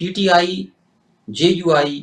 PTI, JUI,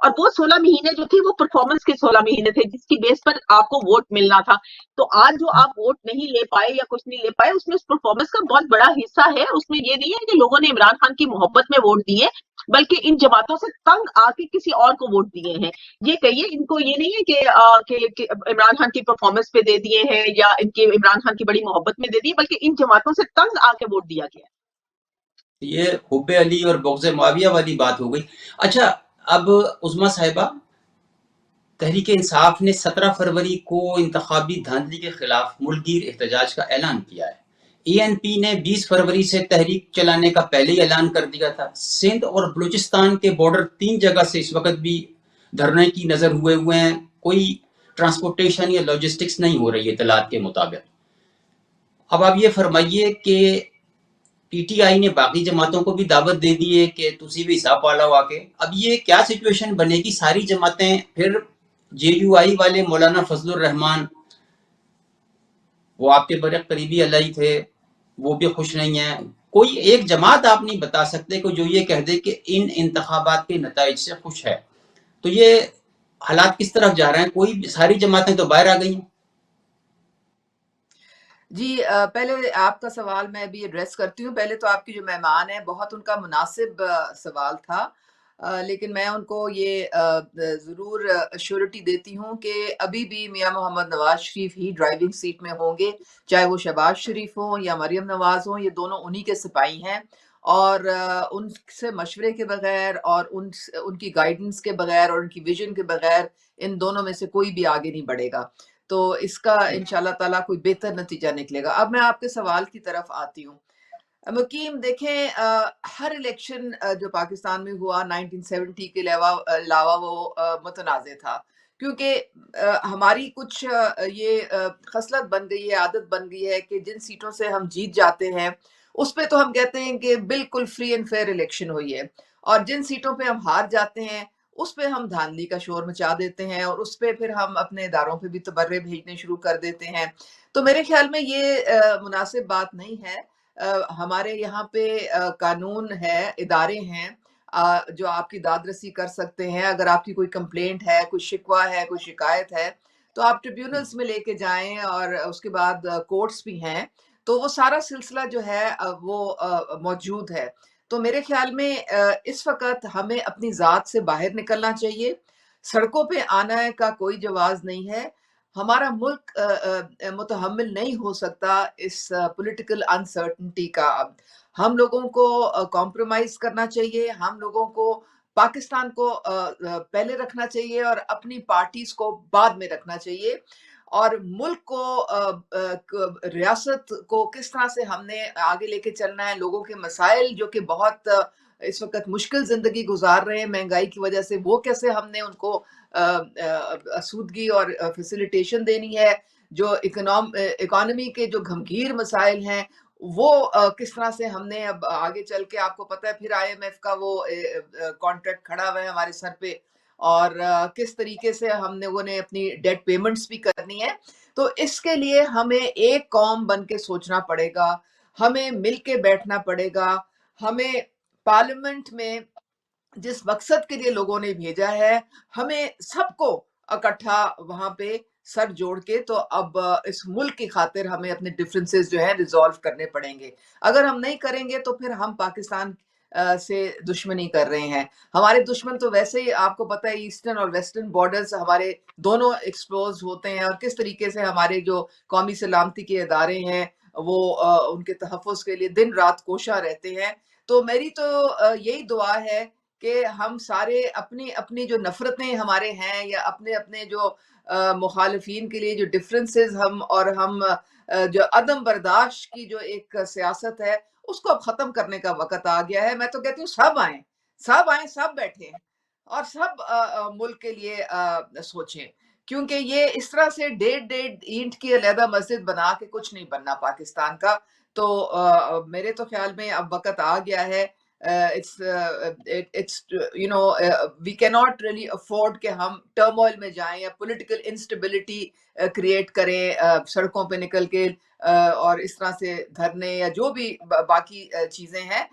اور وہ 16 مہینے جو تھے وہ پرفارمنس کے 16 مہینے تھے جس کی بیس پر آپ کو ووٹ ملنا تھا. تو آج جو آپ ووٹ نہیں لے پائے یا کچھ نہیں لے پائے اس میں اس پرفارمنس کا بہت بڑا حصہ ہے. اس میں یہ نہیں ہے کہ لوگوں نے عمران خان کی محبت میں ووٹ دیے بلکہ ان جماعتوں سے تنگ آ کے کسی اور کو ووٹ دیے ہیں. یہ کہیے ان کو یہ نہیں ہے کہ عمران خان کی پرفارمنس پہ دے دیے ہیں یا ان کی عمران خان کی بڑی محبت میں دے دیے, بلکہ ان جماعتوں سے تنگ آ کے ووٹ دیا گیا. یہ حب علی اور بغض معاویہ والی بات ہو گئی. اچھا اب عظمیٰ صاحبہ، تحریک انصاف نے 17 فروری کو انتخابی دھاندلی کے خلاف ملک گیر احتجاج کا اعلان کیا ہے. اے این پی نے 20 فروری سے تحریک چلانے کا پہلے ہی اعلان کر دیا تھا. سندھ اور بلوچستان کے بارڈر 3 جگہ سے اس وقت بھی دھرنے کی نظر ہوئے ہیں. کوئی ٹرانسپورٹیشن یا لاجسٹکس نہیں ہو رہی اطلاعات کے مطابق. اب آپ یہ فرمائیے کہ پی ٹی آئی نے باقی جماعتوں کو بھی دعوت دے دی ہے کہ تسی بھی حساب پالا ہوا کے. اب یہ کیا سچویشن بنے گی؟ ساری جماعتیں پھر جے یو آئی والے مولانا فضل الرحمان، وہ آپ کے بڑے قریبی علائی تھے، وہ بھی خوش نہیں ہیں. کوئی ایک جماعت آپ نہیں بتا سکتے کہ جو یہ کہہ دے کہ ان انتخابات کے نتائج سے خوش ہے. تو یہ حالات کس طرف جا رہے ہیں؟ کوئی ساری جماعتیں تو باہر آ گئی ہیں. جی پہلے آپ کا سوال میں بھی ایڈریس کرتی ہوں. پہلے تو آپ کی جو مہمان ہیں بہت ان کا مناسب سوال تھا، لیکن میں ان کو یہ ضرور ایشورٹی دیتی ہوں کہ ابھی بھی میاں محمد نواز شریف ہی ڈرائیونگ سیٹ میں ہوں گے، چاہے وہ شہباز شریف ہوں یا مریم نواز ہوں. یہ دونوں انہی کے سپاہی ہیں، اور ان سے مشورے کے بغیر اور ان کی گائیڈنس کے بغیر اور ان کی ویژن کے بغیر ان دونوں میں سے کوئی بھی آگے نہیں بڑھے گا. تو اس کا انشاءاللہ تعالیٰ کوئی بہتر نتیجہ نکلے گا. اب میں آپ کے سوال کی طرف آتی ہوں. مقیم دیکھیں، ہر الیکشن جو پاکستان میں ہوا 1970 کے علاوہ وہ متنازع تھا، کیونکہ ہماری کچھ یہ خصلت بن گئی ہے، عادت بن گئی ہے کہ جن سیٹوں سے ہم جیت جاتے ہیں اس پہ تو ہم کہتے ہیں کہ بالکل فری اینڈ فیئر الیکشن ہوئی ہے، اور جن سیٹوں پہ ہم ہار جاتے ہیں اس پہ ہم دھاندلی کا شور مچا دیتے ہیں، اور اس پہ پھر ہم اپنے اداروں پہ بھی تبرے بھیجنے شروع کر دیتے ہیں. تو میرے خیال میں یہ مناسب بات نہیں ہے. ہمارے یہاں پہ قانون ہے، ادارے ہیں جو آپ کی داد رسی کر سکتے ہیں. اگر آپ کی کوئی کمپلینٹ ہے، کوئی شکوہ ہے، کوئی شکایت ہے، تو آپ ٹریبیونلز میں لے کے جائیں، اور اس کے بعد کورٹس بھی ہیں. تو وہ سارا سلسلہ جو ہے وہ موجود ہے. تو میرے خیال میں اس وقت ہمیں اپنی ذات سے باہر نکلنا چاہیے. سڑکوں پہ آنا کا کوئی جواز نہیں ہے. ہمارا ملک متحمل نہیں ہو سکتا اس پولیٹیکل انسرٹنٹی کا. اب ہم لوگوں کو کمپرومائز کرنا چاہیے. ہم لوگوں کو پاکستان کو پہلے رکھنا چاہیے اور اپنی پارٹیز کو بعد میں رکھنا چاہیے. اور ملک کو ریاست کو کس طرح سے ہم نے آگے لے کے چلنا ہے. لوگوں کے مسائل جو کہ بہت اس وقت مشکل زندگی گزار رہے ہیں مہنگائی کی وجہ سے، وہ کیسے ہم نے ان کو اسودگی اور فیسیلیٹیشن دینی ہے. جو اکانومی کے جو گھمگیر مسائل ہیں وہ کس طرح سے ہم نے اب آگے چل کے، آپ کو پتہ ہے پھر آئی ایم ایف کا وہ کانٹریکٹ کھڑا ہوا ہے ہمارے سر پہ، اور کس طریقے سے ہم لوگوں نے اپنی ڈیٹ پیمنٹس بھی کرنی ہے. تو اس کے لیے ہمیں ایک قوم بن کے سوچنا پڑے گا، ہمیں مل کے بیٹھنا پڑے گا. ہمیں پارلیمنٹ میں جس مقصد کے لیے لوگوں نے بھیجا ہے، ہمیں سب کو اکٹھا وہاں پہ سر جوڑ کے، تو اب اس ملک کی خاطر ہمیں اپنے ڈفرینسز جو ہیں ریزالو کرنے پڑیں گے. اگر ہم نہیں کریں گے تو پھر ہم پاکستان سے دشمنی کر رہے ہیں. ہمارے دشمن تو ویسے ہی آپ کو پتہ ہے ایسٹرن اور ویسٹرن بارڈرز ہمارے دونوں ایکسپوز ہوتے ہیں، اور کس طریقے سے ہمارے جو قومی سلامتی کے ادارے ہیں وہ ان کے تحفظ کے لیے دن رات کوشاں رہتے ہیں. تو میری تو یہی دعا ہے کہ ہم سارے اپنی اپنی جو نفرتیں ہمارے ہیں، یا اپنے اپنے جو مخالفین کے لیے جو ڈفرینسز ہم جو عدم برداشت کی جو ایک سیاست ہے، اس کو اب ختم کرنے کا وقت آ گیا ہے. میں تو کہتی ہوں سب آئیں، سب بیٹھیں اور سب ملک کے لیے سوچیں، کیونکہ یہ اس طرح سے ڈیڑھ اینٹ کی علیحدہ مسجد بنا کے کچھ نہیں بننا پاکستان کا. تو میرے تو خیال میں اب وقت آ گیا ہے. وی کی ناٹ ریئلی افورڈ کہ ہم ٹرموائل میں جائیں یا پولیٹیکل انسٹیبلٹی کریٹ کریں سڑکوں پہ نکل کے، اور اس طرح سے دھرنے یا جو بھی باقی چیزیں ہیں.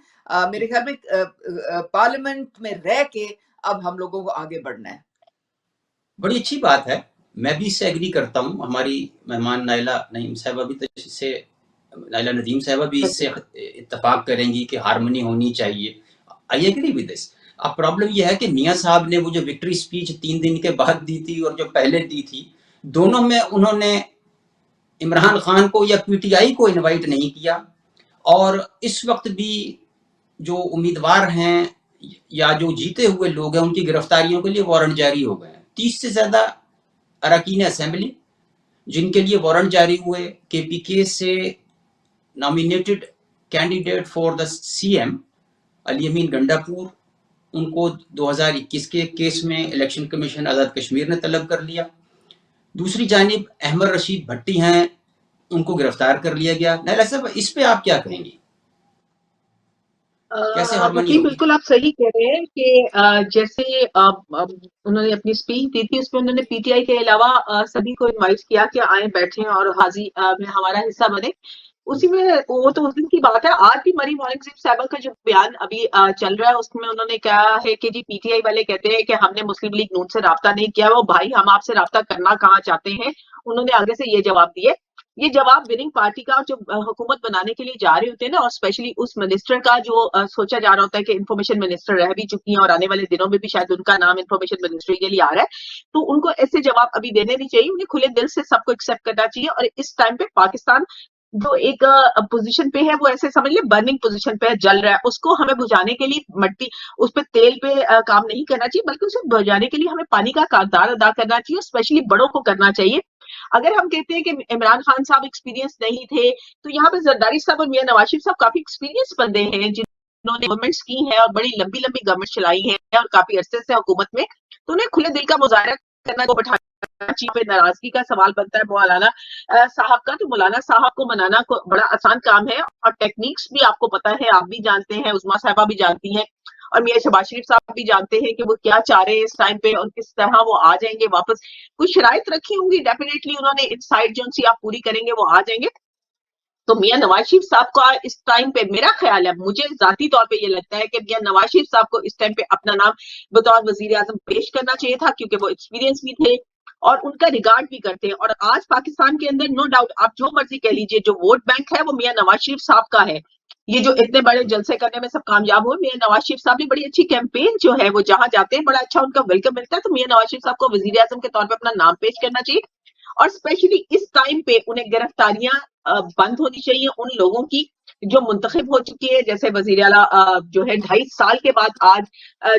میرے خیال میں پارلیمنٹ میں رہ کے اب ہم لوگوں کو آگے بڑھنا ہے۔ بڑی اچھی بات ہے، میں بھی اس سے ایگری کرتا ہوں۔ ہماری مہمان نائلہ نعیم صاحبہ بھی تو اس سے، نائلہ ندیم صاحبہ بھی اس سے اتفاق کریں گی کہ ہارمنی ہونی چاہیے۔ I agree with this. اب پرابلم یہ ہے کہ میاں صاحب نے وہ جو وکٹری اسپیچ 3 دن کے بعد دی تھی اور جو پہلے دی تھی، دونوں میں انہوں نے عمران خان کو یا پی ٹی آئی کو انوائٹ نہیں کیا، اور اس وقت بھی جو امیدوار ہیں یا جو جیتے ہوئے لوگ ہیں ان کی گرفتاریوں کے لیے وارنٹ جاری ہو گئے ہیں۔ 30 سے زیادہ اراکین اسمبلی جن کے لیے وارنٹ جاری ہوئے، کے پی کے سے nominated candidate for the C M Ali Amin Gandapur, ان کو 2021 کے کیس میں الیکشن کمیشن آزاد کشمیر نے طلب کر لیا۔ دوسری جانب احمد رشید بھٹی ہیں، ان کو گرفتار کر لیا گیا۔ نیلا صاحب اس پہ آپ کیا کہیں گی؟ کیسے ہارمنی وکیل ہوگی؟ بالکل آپ صحیح کہہ رہے ہیں کہ جیسے انہوں نے اپنی اسپیچ دی تھی، اس میں انہوں نے پی ٹی آئی کے علاوہ سبھی کو انوائٹ کیا کہ آئیں بیٹھیں اور حاضی میں ہمارا حصہ بنے۔ اسی میں وہ تو اس دن کی بات ہے۔ آج بھی مریم اورنگزیب صاحبہ کا جو بیان ابھی چل رہا ہے اس میں انہوں نے کہا ہے کہ جی پی ٹی آئی والے کہتے ہیں کہ ہم نے مسلم لیگ نون سے رابطہ نہیں کیا، وہ بھائی ہم آپ سے رابطہ کرنا کہاں چاہتے ہیں۔ انہوں نے آگے سے یہ جواب دیے۔ یہ جواب وننگ پارٹی کا جو حکومت بنانے کے لیے جا رہے ہوتے ہیں نا، اور اسپیشلی اس منسٹر کا جو سوچا جا رہا ہوتا ہے کہ انفارمیشن منسٹر رہ بھی چکی ہیں اور آنے والے دنوں میں بھی شاید ان کا نام انفارمیشن منسٹری کے لیے آ رہا ہے، تو ان کو ایسے جواب ابھی دینے نہیں چاہیے۔ انہیں کھلے دل سے سب کو ایکسپٹ کرنا چاہیے، اور اس ٹائم پہ پاکستان جو ایک پوزیشن پہ ہے، وہ ایسے سمجھ لیں برننگ پوزیشن پہ جل رہا ہے، اس کو ہمیں بجھانے کے لیے مٹی، اس پہ تیل پہ کام نہیں کرنا چاہیے، بلکہ اسے بجھانے کے لیے ہمیں پانی کا کردار ادا کرنا چاہیے، اسپیشلی بڑوں کو کرنا چاہیے۔ اگر ہم کہتے ہیں کہ عمران خان صاحب ایکسپیرینس نہیں تھے، تو یہاں پہ زرداری صاحب اور میاں نواز شریف صاحب کافی ایکسپیرینس بندے ہیں جنہوں نے گورنمنٹس کی ہیں اور بڑی لمبی لمبی گورنمنٹ چلائی ہیں اور کافی عرصے سے حکومت میں، تو انہیں کھلے دل کا مظاہرہ کرنا کو بٹھانا چاہیے۔ پہ ناراضگی کا سوال بنتا ہے مولانا صاحب کا، تو مولانا صاحب کو منانا کو بڑا آسان کام ہے، اور ٹیکنیکس بھی آپ کو پتا ہے، آپ بھی جانتے ہیں، عظمیٰ صاحبہ بھی جانتی ہیں، اور میاں شہباز شریف صاحب بھی جانتے ہیں کہ وہ کیا چاہ رہے ہیں اس ٹائم پہ اور کس طرح وہ آ جائیں گے واپس۔ کچھ شرائط رکھی ہوں گی ڈیفینیٹلی، انہوں نے انسائٹ جو ان سی آپ پوری کریں گے وہ آ جائیں گے۔ تو میاں نواز شریف صاحب کا اس ٹائم پہ میرا خیال ہے، مجھے ذاتی طور پہ یہ لگتا ہے کہ میاں نواز شریف صاحب کو اس ٹائم پہ اپنا نام بطور وزیر اعظم پیش کرنا چاہیے تھا، کیونکہ وہ ایکسپیرینس بھی تھے اور ان کا ریگارڈ بھی کرتے ہیں۔ اور آج پاکستان کے اندر نو ڈاؤٹ آپ جو مرضی کہہ لیجئے، جو ووٹ بینک ہے وہ میاں نواز شریف صاحب کا ہے۔ یہ جو اتنے بڑے جلسے کرنے میں سب کامیاب ہوئے، میاں نواز شریف صاحب نے بڑی اچھی کیمپین جو ہے وہ جہاں جاتے ہیں بڑا اچھا ان کا ویلکم ملتا ہے، تو میاں نواز شریف صاحب کو وزیر اعظم کے طور پہ اپنا نام پیش کرنا چاہیے، اور اسپیشلی اس ٹائم پہ انہیں گرفتاریاں بند ہونی چاہیے ان لوگوں کی جو منتخب ہو چکی ہے، جیسے وزیر اعلیٰ جو ہے 2.5 سال کے بعد آج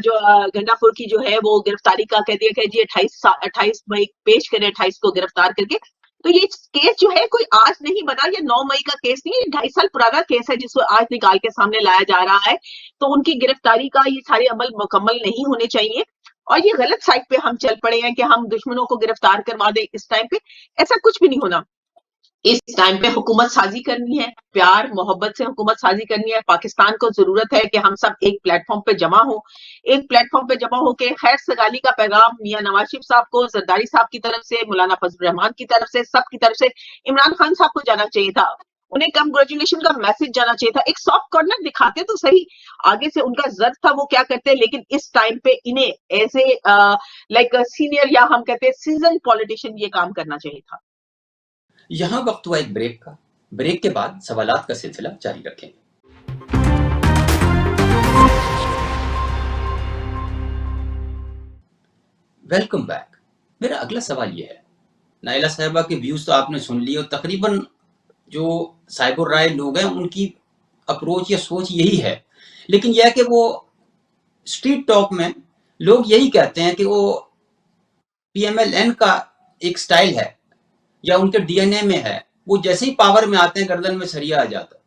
جو گنڈا پور کی جو ہے وہ گرفتاری کا کہہ دیا کہ جی 28 مئی پیش کرے، 28 کو گرفتار کر کے۔ تو یہ کیس جو ہے کوئی آج نہیں بنا، یہ 9 مئی کا کیس نہیں ہے، 2.5 سال پرانا کیس ہے جس کو آج نکال کے سامنے لایا جا رہا ہے۔ تو ان کی گرفتاری کا یہ سارے عمل مکمل نہیں ہونے چاہیے، اور یہ غلط سائٹ پہ ہم چل پڑے ہیں کہ ہم دشمنوں کو گرفتار کروا دیں اس ٹائم پہ، ایسا کچھ بھی نہیں ہونا۔ اس ٹائم پہ حکومت سازی کرنی ہے، پیار محبت سے حکومت سازی کرنی ہے۔ پاکستان کو ضرورت ہے کہ ہم سب ایک پلیٹ فارم پہ جمع ہوں، ایک پلیٹ فارم پہ جمع ہو کے خیر سگالی کا پیغام میاں نواز شریف صاحب کو، زرداری صاحب کی طرف سے، مولانا فضل الرحمان کی طرف سے، سب کی طرف سے عمران خان صاحب کو جانا چاہیے تھا، انہیں کنگریچولیشن کا میسج جانا چاہیے تھا۔ ایک سافٹ کارنر دکھاتے تو صحیح، آگے سے ان کا زرد تھا وہ کیا کرتے، لیکن اس ٹائم پہ انہیں ایز اے لائک سینئر یا ہم کہتے سیزن پولیٹیشین یہ کام کرنا چاہیے تھا۔ یہاں وقت ہوا ایک بریک کا، بریک کے بعد سوالات کا سلسلہ جاری رکھیں گے۔ Welcome back. میرا اگلا سوال یہ ہے، نائلہ صاحبہ کے ویوز تو آپ نے سن لی، اور تقریباً جو صاحب الرائے لوگ ہیں ان کی اپروچ یا سوچ یہی ہے، لیکن یہ ہے کہ وہ اسٹریٹ ٹاک میں لوگ یہی کہتے ہیں کہ وہ پی ایم ایل این کا ایک سٹائل ہے یا ان کے ڈی این اے میں ہے، وہ جیسے ہی پاور میں آتے ہیں گردن میں سریا آ جاتا ہے۔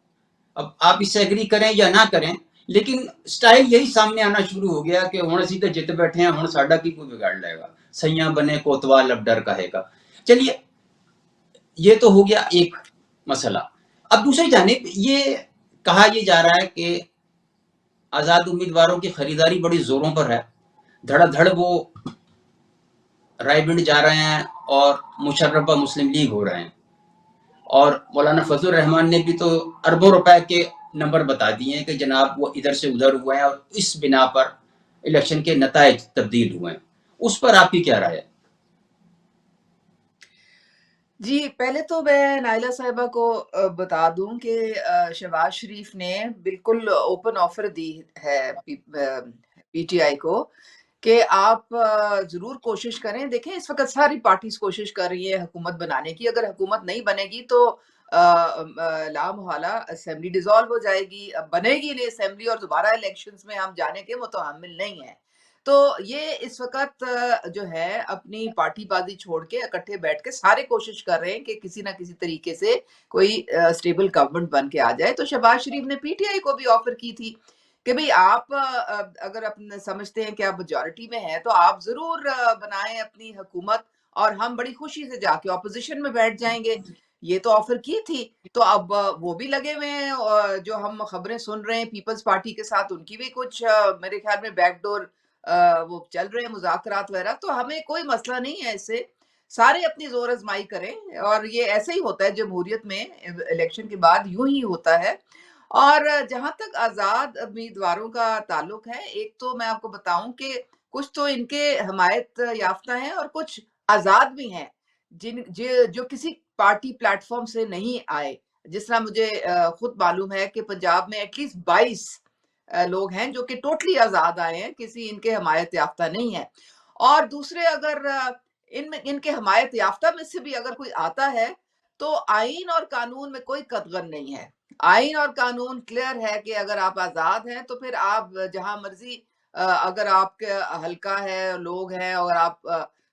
اب آپ اس سے ایگری کریں یا نہ کریں، لیکن سٹائل یہی سامنے آنا شروع ہو گیا کہ ہن اسی تے جت بیٹھے ہیں، ہن ساڈا کی کوئی بگاڑ لے گا، سیاں بنے کوتوال اب ڈر کہے گا۔ چلیے یہ تو ہو گیا ایک مسئلہ۔ اب دوسری جانب یہ کہا یہ جا رہا ہے کہ آزاد امیدواروں کی خریداری بڑی زوروں پر ہے، دھڑا دھڑ وہ رائے بنڈ جا رہے ہیں اور مشرفہ مسلم لیگ ہو رہے ہیں، اور مولانا فضل الرحمان نے بھی تو اربوں روپے کے نمبر بتا دیے ہیں کہ جناب وہ ادھر سے ادھر ہوئے ہیں، اور اس بنا پر الیکشن کے نتائج تبدیل ہوئے ہیں، اس پر آپ کی کیا رائے ہے؟ جی، پہلے تو میں نائلہ صاحبہ کو بتا دوں کہ شہباز شریف نے بالکل اوپن آفر دی ہے پی ٹی آئی کو کہ آپ ضرور کوشش کریں. دیکھیں اس وقت ساری پارٹیز کوشش کر رہی ہیں حکومت بنانے کی. اگر حکومت نہیں بنے گی تو لا محالہ اسمبلی ڈیزالو ہو جائے گی. اب بنے گی نہیں اسمبلی اور دوبارہ الیکشنز میں ہم جانے کے متحمل نہیں ہیں. تو یہ اس وقت جو ہے اپنی پارٹی بازی چھوڑ کے اکٹھے بیٹھ کے سارے کوشش کر رہے ہیں کہ کسی نہ کسی طریقے سے کوئی اسٹیبل گورنمنٹ بن کے آ جائے. تو شہباز شریف نے پی ٹی آئی کو بھی آفر کی تھی کہ بھئی آپ اگر اپنے سمجھتے ہیں کہ آپ میجورٹی میں ہیں تو آپ ضرور بنائیں اپنی حکومت اور ہم بڑی خوشی سے جا کے اپوزیشن میں بیٹھ جائیں گے. یہ تو آفر کی تھی. تو اب وہ بھی لگے ہوئے ہیں جو ہم خبریں سن رہے ہیں پیپلز پارٹی کے ساتھ ان کی بھی کچھ میرے خیال میں بیک ڈور وہ چل رہے ہیں مذاکرات وغیرہ. تو ہمیں کوئی مسئلہ نہیں ہے اس سے. سارے اپنی زور آزمائی کریں اور یہ ایسے ہی ہوتا ہے جمہوریت میں الیکشن کے بعد یوں ہی ہوتا ہے. اور جہاں تک آزاد امیدواروں کا تعلق ہے ایک تو میں آپ کو بتاؤں کہ کچھ تو ان کے حمایت یافتہ ہیں اور کچھ آزاد بھی ہیں جو کسی پارٹی پلیٹ فارم سے نہیں آئے. جس طرح مجھے خود معلوم ہے کہ پنجاب میں ایٹ لیسٹ 22 لوگ ہیں جو کہ ٹوٹلی آزاد آئے ہیں, کسی ان کے حمایت یافتہ نہیں ہے. اور دوسرے اگر ان کے حمایت یافتہ میں سے بھی اگر کوئی آتا ہے تو آئین اور قانون میں کوئی قدغن نہیں ہے. آئین اور قانون کلیئر ہے کہ اگر آپ آزاد ہیں تو پھر آپ جہاں مرضی اگر آپ کے حلقہ ہے لوگ ہیں اور آپ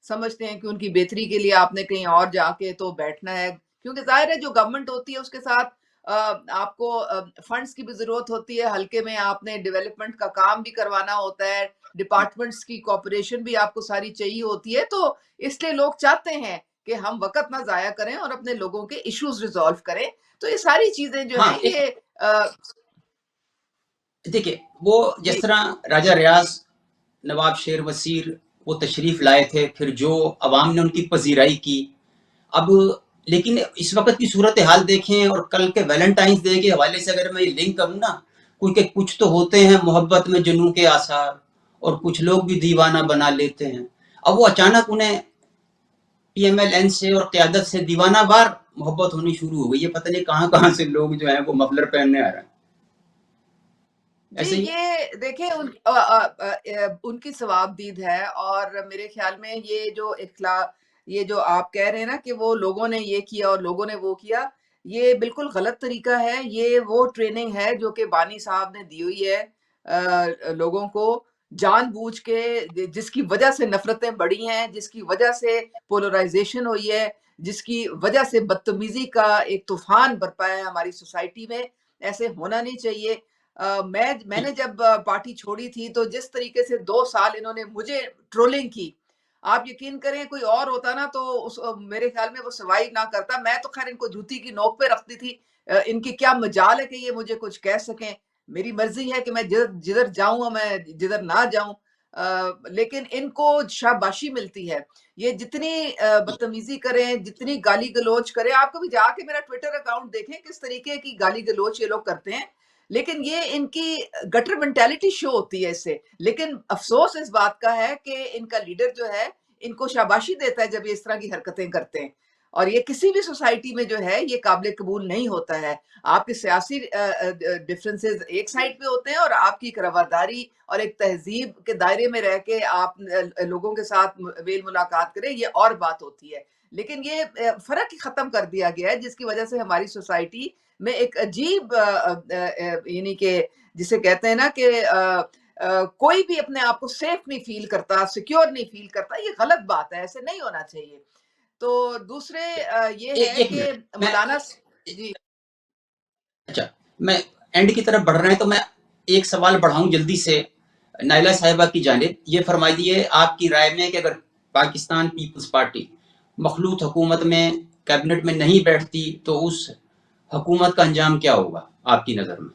سمجھتے ہیں کہ ان کی بہتری کے لیے آپ نے کہیں اور جا کے تو بیٹھنا ہے, کیونکہ ظاہر ہے جو گورنمنٹ ہوتی ہے اس کے ساتھ آپ کو فنڈز کی بھی ضرورت ہوتی ہے. حلقے میں آپ نے ڈیولپمنٹ کا کام بھی کروانا ہوتا ہے, ڈپارٹمنٹس کی کوپریشن بھی آپ کو ساری چاہیے ہوتی ہے. تو اس لیے لوگ چاہتے ہیں کہ ہم وقت نہ ضائع کریں اور اپنے لوگوں کے ایشوز ریزالو کریں. تو یہ ساری چیزیں جو ہاں ہیں یہ دیکھیں وہ جس جی طرح راجہ ریاض نواب شیر وزیر وہ تشریف لائے تھے, پھر جو عوام نے ان کی پذیرائی کی. اب لیکن اس وقت کی صورتحال دیکھیں اور کل کے ویلنٹائنز ڈے کے حوالے سے اگر میں یہ لنک کروں نا, کیونکہ کچھ تو ہوتے ہیں محبت میں جنوں کے آثار اور کچھ لوگ بھی دیوانہ بنا لیتے ہیں. اب وہ اچانک انہیں پی ایم ایل این سے اور قیادت سے دیوانہ وار محبت ہونی شروع ہو گئی. یہ پتہ نہیں کہاں کہاں سے لوگ جو ہیں وہ مفلر پہننے آ رہے ہیں. جی ایسے ہی یہ دیکھیں ان کی ثوابدید ہے. اور میرے خیال میں یہ جو آپ کہہ رہے ہیں نا کہ وہ لوگوں نے یہ کیا اور لوگوں نے وہ کیا, یہ بالکل غلط طریقہ ہے. یہ وہ ٹریننگ ہے جو کہ بانی صاحب نے دی ہوئی ہے لوگوں کو جان بوجھ کے, جس کی وجہ سے نفرتیں بڑھی ہیں, جس کی وجہ سے پولرائزیشن ہوئی ہے, جس کی وجہ سے بدتمیزی کا ایک طوفان برپا ہے ہماری سوسائٹی میں. ایسے ہونا نہیں چاہیے. میں نے جب پارٹی چھوڑی تھی تو جس طریقے سے 2 سال انہوں نے مجھے ٹرولنگ کی, آپ یقین کریں کوئی اور ہوتا نا تو میرے خیال میں وہ سوائی نہ کرتا. میں تو خیر ان کو جوتی کی نوک پہ رکھتی تھی. ان کی کیا مجال ہے کہ یہ مجھے کچھ کہہ سکیں. میری مرضی ہے کہ میں جدھر جاؤں میں جدھر نہ جاؤں. لیکن ان کو شاباشی ملتی ہے. یہ جتنی بدتمیزی کریں, جتنی گالی گلوچ کریں, آپ کبھی جا کے میرا ٹویٹر اکاؤنٹ دیکھیں کس طریقے کی گالی گلوچ یہ لوگ کرتے ہیں. لیکن یہ ان کی گٹر مینٹیلٹی شو ہوتی ہے اس سے. لیکن افسوس اس بات کا ہے کہ ان کا لیڈر جو ہے ان کو شاباشی دیتا ہے جب یہ اس طرح کی حرکتیں کرتے ہیں. اور یہ کسی بھی سوسائٹی میں جو ہے یہ قابل قبول نہیں ہوتا ہے. آپ کے سیاسی ڈفرینسز ایک سائڈ پہ ہوتے ہیں اور آپ کی ایک رواداری اور ایک تہذیب کے دائرے میں رہ کے آپ لوگوں کے ساتھ میل ملاقات کریں, یہ اور بات ہوتی ہے. لیکن یہ فرق ہی ختم کر دیا گیا ہے جس کی وجہ سے ہماری سوسائٹی میں ایک عجیب یعنی کہ جسے کہتے ہیں نا کہ کوئی بھی اپنے آپ کو سیف نہیں فیل کرتا, سیکیور نہیں فیل کرتا. یہ غلط بات ہے, ایسے نہیں ہونا چاہیے. تو دوسرے یہ ہے ایک کہ منٹ میں مولانا جی اچھا میں اینڈ کی طرف بڑھ رہے ہیں تو میں ایک سوال بڑھاؤں جلدی سے نائلہ صاحبہ کی جانب. یہ فرمائیے آپ کی رائے میں کہ اگر پاکستان پیپلز پارٹی مخلوط حکومت میں کیبنٹ میں نہیں بیٹھتی تو اس حکومت کا انجام کیا ہوگا آپ کی نظر میں؟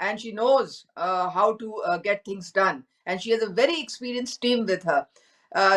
and she knows how to get things done, and she has a very experienced team with her.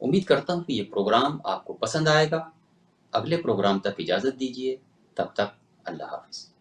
امید کرتا ہوں کہ یہ پروگرام آپ کو پسند آئے گا. اگلے پروگرام تک اجازت دیجیے. تب تک اللہ حافظ.